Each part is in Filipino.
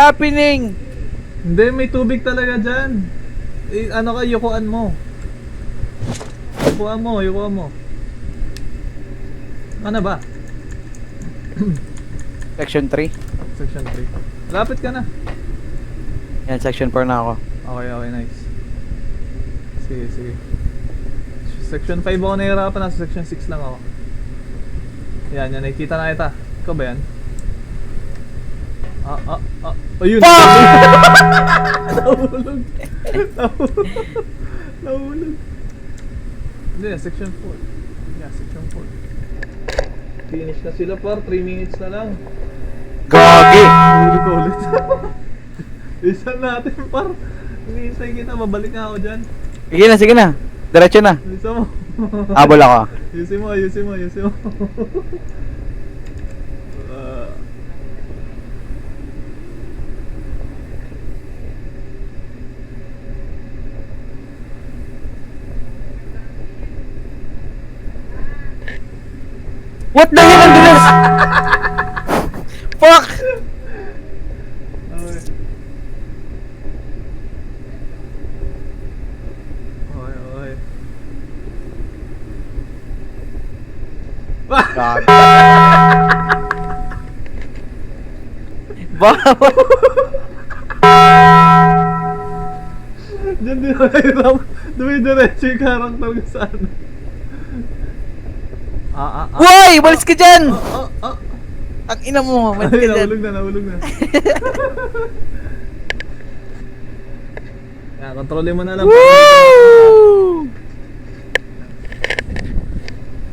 happening? Hindi, may tubig talaga dyan. Eh, ano ka, yukuan mo. Yukuan mo, yukuan mo. Ano ba? Section 3. Section 3. Lapit ka na. Yan, section 4 na ako. Okay, okay, nice. Sige, sige. Section 5 ako nahihirapan, nasa section 6 lang ako. Yan, yan, nakikita na kita. Ikaw ba yan? Ayun! Nahulog! Nahulog! Hindi, section 4. Yeah, section 4. Finish na sila par, 3 minutes na lang. Gagi! Nahulog ko ulit. Isa natin par. Iniisay kita, babalik na ako dyan. Sige na. Diretso na. Isa mo. Habol ako. Ayusin mo, ayusin mo, ayusin mo. What the hell? Ang bilis! Fuck! Okay. Okay, okay. Gagi. Bawa! Diyan din ako nahirap. Dumidiretso yung character ko sa ano. Hoy! Balis ka dyan! Ah. Ang ina mo, balis Ay, ka dyan. nahulog na. Yan, kontrolin mo na lang. Woo!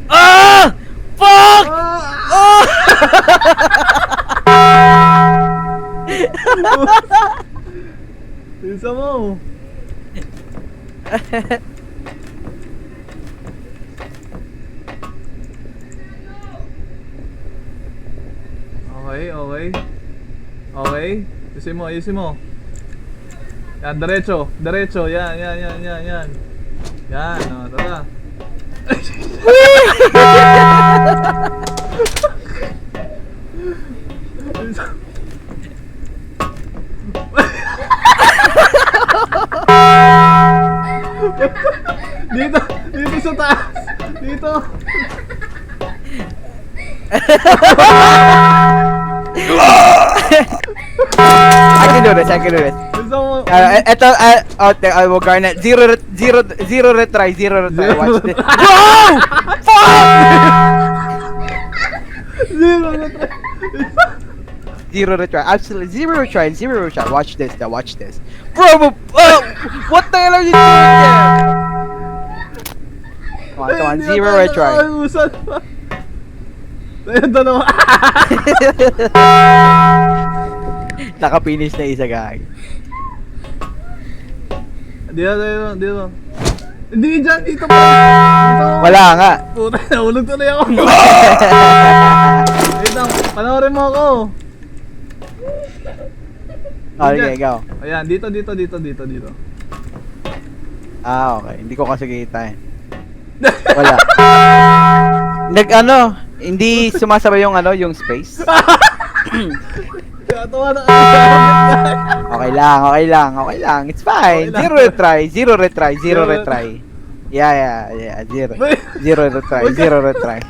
Ah! Fuck! Oh! Isa mo. Okay. Ayusin mo. Yan, diretso. Yan. Yan, tara. Dito sa taas. Dito. I can do this. Ito, I will garnet. Zero retry. Watch this. Wow! Fuck! Zero retry. Absolutely zero retry. Watch this. Bro, what the hell are you doing there? Come on. Zero retry. Dalawa. Naka-finish na isa, guys. Dito. Hindi dyan, dito pa. Dito. Wala nga. Puta, nahulog tuloy ako. Wait lang, panoorin mo ako. Okay, go. Ayan, dito. Ah, okay. Hindi ko kasi kita eh. Wala. Hindi sumasabay yung yung space. Katawa na. Okay lang. It's fine. Okay lang. Zero retry. Yeah. Zero retry. Oh. Zero retry.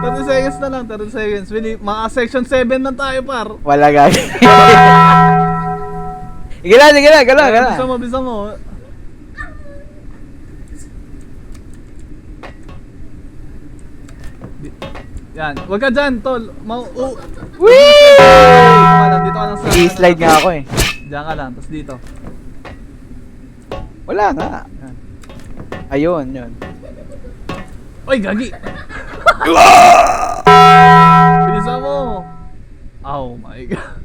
30 seconds na lang, 30 seconds. Mga section 7 na tayo, par. Wala, guys. Sige na. Gala. Bisa mo. Yan, wag ka dyan, tol. Whee! Dito ka lang sa... I-slide nga ako eh. Diyan ka lang, tapos dito. Wala nga. Yan. Ayun, yun. Oy, gagi! Bilisan mo! Oh my god.